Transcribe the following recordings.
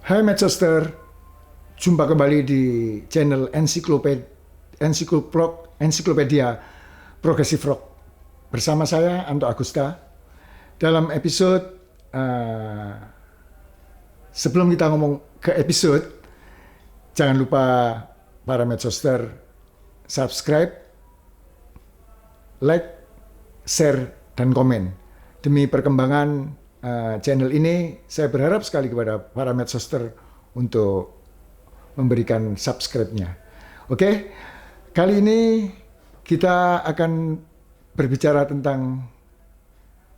Hai Medsoster, jumpa kembali di channel Ensiklopedia Progressive Rock bersama saya Anto Agusta. Dalam episode sebelum kita ngomong ke episode, jangan lupa para Medsoster subscribe, like, share, dan komen. Demi perkembangan channel ini, saya berharap sekali kepada para Medsoster untuk memberikan subscribe-nya. Oke, kali ini kita akan berbicara tentang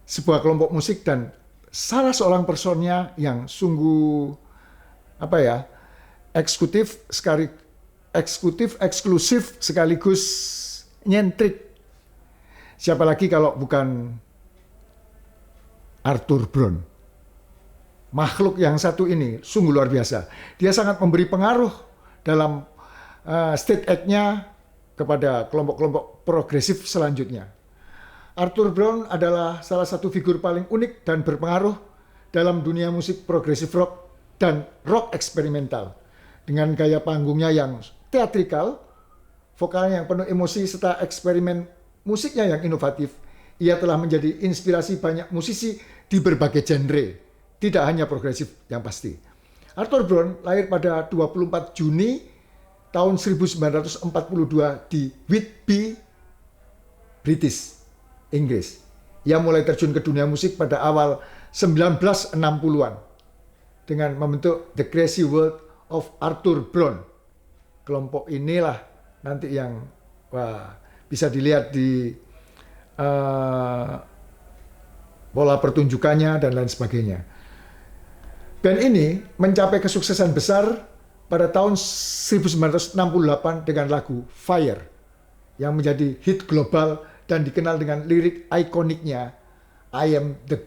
sebuah kelompok musik dan salah seorang personnya yang sungguh eksklusif sekaligus nyentrik. Siapa lagi kalau bukan Arthur Brown. Makhluk yang satu ini sungguh luar biasa. Dia sangat memberi pengaruh dalam state act-nya kepada kelompok-kelompok progresif selanjutnya. Arthur Brown adalah salah satu figur paling unik dan berpengaruh dalam dunia musik progresif rock dan rock eksperimental. Dengan gaya panggungnya yang teatrikal, vokalnya yang penuh emosi, serta eksperimen musiknya yang inovatif, ia telah menjadi inspirasi banyak musisi di berbagai genre, tidak hanya progresif yang pasti. Arthur Brown lahir pada 24 Juni tahun 1942 di Whitby, British, Inggris. Ia mulai terjun ke dunia musik pada awal 1960-an dengan membentuk The Crazy World of Arthur Brown. Kelompok inilah nanti yang bisa dilihat di pola pertunjukannya dan lain sebagainya. Band ini mencapai kesuksesan besar pada tahun 1968 dengan lagu Fire yang menjadi hit global dan dikenal dengan lirik ikoniknya I am the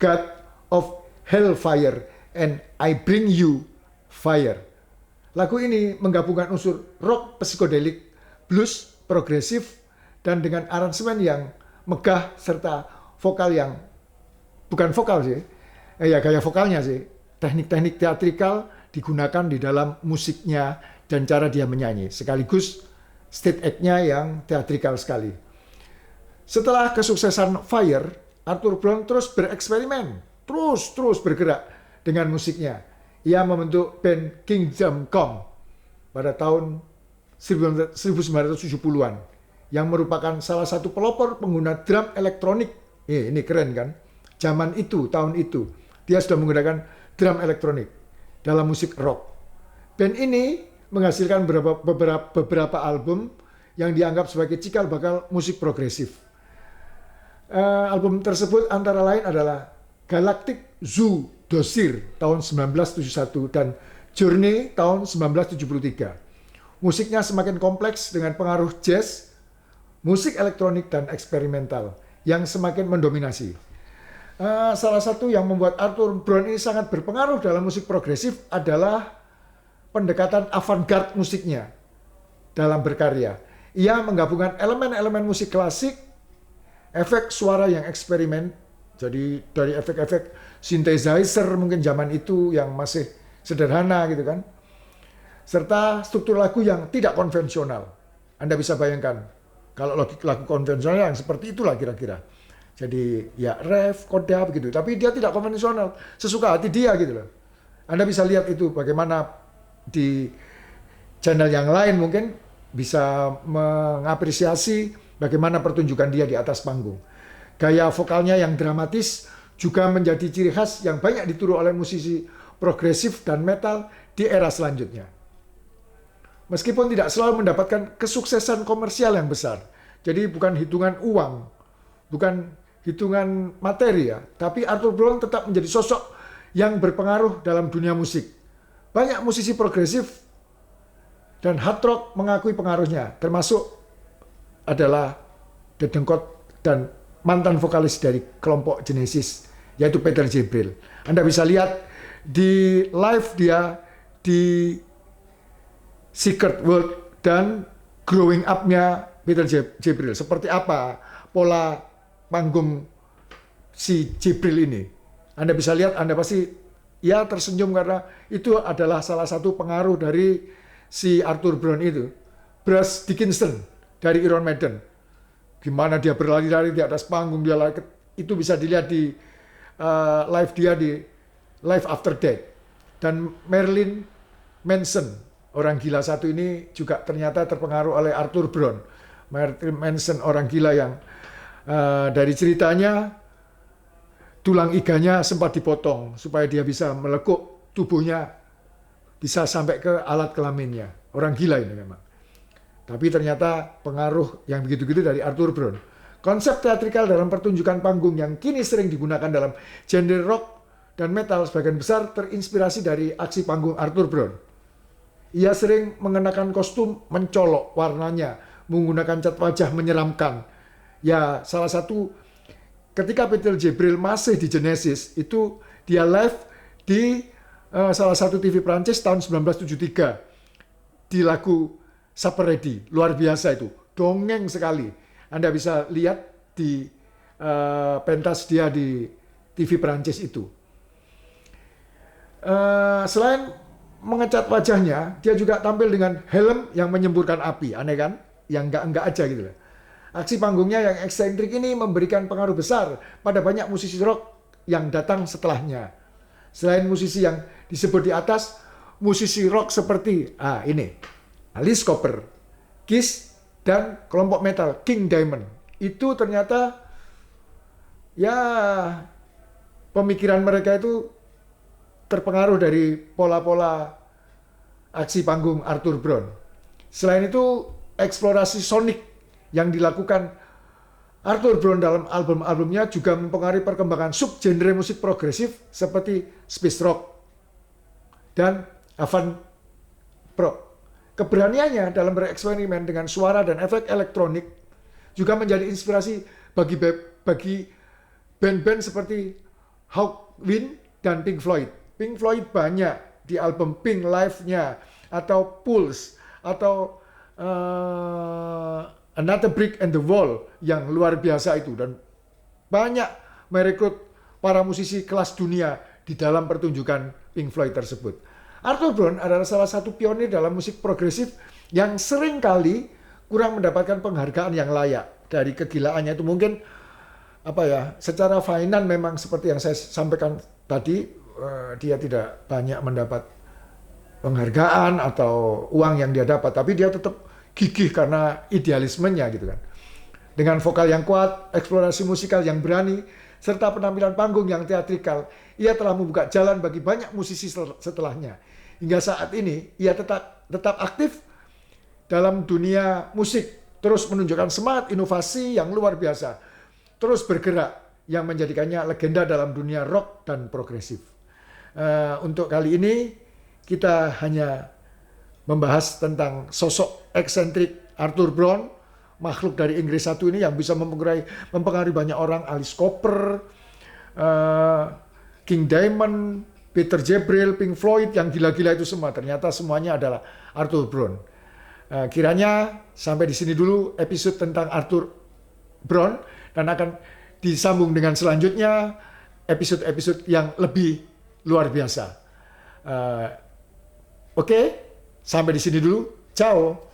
God of Hellfire and I bring you fire. Lagu ini menggabungkan unsur rock psikodelik, blues, progresif, dan dengan aransemen yang megah serta vokal yang bukan vokal sih, gaya vokalnya sih, teknik-teknik teatrikal digunakan di dalam musiknya dan cara dia menyanyi, sekaligus stage act-nya yang teatrikal sekali. Setelah kesuksesan Fire, Arthur Brown terus bereksperimen, terus bergerak dengan musiknya. Ia membentuk band Kingdom Come pada tahun 1970-an yang merupakan salah satu pelopor pengguna drum elektronik. Ini keren kan? Zaman itu, tahun itu, dia sudah menggunakan drum elektronik dalam musik rock. Band ini menghasilkan beberapa album yang dianggap sebagai cikal bakal musik progresif. Album tersebut antara lain adalah Galactic Zoo Dossier tahun 1971 dan Journey tahun 1973. Musiknya semakin kompleks dengan pengaruh jazz, musik elektronik, dan eksperimental yang semakin mendominasi. Salah satu yang membuat Arthur Brown ini sangat berpengaruh dalam musik progresif adalah pendekatan avant-garde musiknya dalam berkarya. Ia menggabungkan elemen-elemen musik klasik, efek suara yang eksperimen, jadi dari efek-efek synthesizer mungkin zaman itu yang masih sederhana gitu kan, serta struktur lagu yang tidak konvensional. Anda bisa bayangkan kalau lagu konvensional yang seperti itulah kira-kira. Jadi ya ref, koda begitu, tapi dia tidak konvensional, sesuka hati dia gitu loh. Anda bisa lihat itu bagaimana di channel yang lain mungkin bisa mengapresiasi bagaimana pertunjukan dia di atas panggung. Gaya vokalnya yang dramatis juga menjadi ciri khas yang banyak ditiru oleh musisi progresif dan metal di era selanjutnya. Meskipun tidak selalu mendapatkan kesuksesan komersial yang besar, jadi bukan hitungan uang, bukan hitungan materi ya, tapi Arthur Brown tetap menjadi sosok yang berpengaruh dalam dunia musik. Banyak musisi progresif dan hard rock mengakui pengaruhnya, termasuk adalah dedengkot dan mantan vokalis dari kelompok Genesis, yaitu Peter Gabriel. Anda bisa lihat di live dia di Secret World dan Growing Up-nya Peter Gabriel. Seperti apa pola panggung si Gabriel ini. Anda bisa lihat, Anda pasti ia tersenyum karena itu adalah salah satu pengaruh dari si Arthur Brown itu. Bruce Dickinson dari Iron Maiden. Gimana dia berlari-lari di atas panggung, dia lari, itu bisa dilihat di live dia di Live After Death. Dan Marilyn Manson, orang gila satu ini juga ternyata terpengaruh oleh Arthur Brown. Marilyn Manson, orang gila yang dari ceritanya tulang iganya sempat dipotong supaya dia bisa melekuk tubuhnya bisa sampai ke alat kelaminnya. Orang gila ini memang. Tapi ternyata pengaruh yang begitu-gitu dari Arthur Brown. Konsep teatrikal dalam pertunjukan panggung yang kini sering digunakan dalam genre rock dan metal sebagian besar terinspirasi dari aksi panggung Arthur Brown. Ia sering mengenakan kostum mencolok warnanya, menggunakan cat wajah menyeramkan. Ya, salah satu ketika Peter Gabriel masih di Genesis, itu dia live di salah satu TV Prancis tahun 1973 di lagu Super Ready. Luar biasa itu, dongeng sekali. Anda bisa lihat di pentas dia di TV Prancis itu. Selain mengecat wajahnya, dia juga tampil dengan helm yang menyemburkan api. Aneh kan? Yang enggak aja gitu loh. Aksi panggungnya yang eksentrik ini memberikan pengaruh besar pada banyak musisi rock yang datang setelahnya. Selain musisi yang disebut di atas, musisi rock seperti ini, Alice Cooper, Kiss, dan kelompok metal King Diamond. Itu ternyata ya pemikiran mereka itu terpengaruh dari pola-pola aksi panggung Arthur Brown. Selain itu, eksplorasi sonik yang dilakukan Arthur Brown dalam album-albumnya juga mempengaruhi perkembangan subgenre musik progresif seperti space rock dan avant rock. Keberaniannya dalam bereksperimen dengan suara dan efek elektronik juga menjadi inspirasi bagi band-band seperti Hawkwind dan Pink Floyd. Pink Floyd banyak di album Pink Live-nya atau Pulse atau Another Brick and the Wall yang luar biasa itu, dan banyak merekrut para musisi kelas dunia di dalam pertunjukan Pink Floyd tersebut. Arthur Brown adalah salah satu pionir dalam musik progresif yang sering kali kurang mendapatkan penghargaan yang layak. Dari kegilaannya itu mungkin secara final memang seperti yang saya sampaikan tadi, dia tidak banyak mendapat penghargaan atau uang yang dia dapat, tapi dia tetap gigih karena idealismenya gitu kan. Dengan vokal yang kuat, eksplorasi musikal yang berani, serta penampilan panggung yang teatrikal, ia telah membuka jalan bagi banyak musisi setelahnya. Hingga saat ini, ia tetap aktif dalam dunia musik, terus menunjukkan semangat inovasi yang luar biasa, terus bergerak yang menjadikannya legenda dalam dunia rock dan progresif. Untuk kali ini, kita hanya membahas tentang sosok eksentrik Arthur Brown, makhluk dari Inggris satu ini yang bisa mempengaruhi banyak orang. Alice Cooper, King Diamond, Peter Gabriel, Pink Floyd, yang gila-gila itu semua ternyata semuanya adalah Arthur Brown. Kiranya sampai di sini dulu episode tentang Arthur Brown, dan akan disambung dengan selanjutnya episode-episode yang lebih luar biasa. Oke. Sampai di sini dulu. Ciao.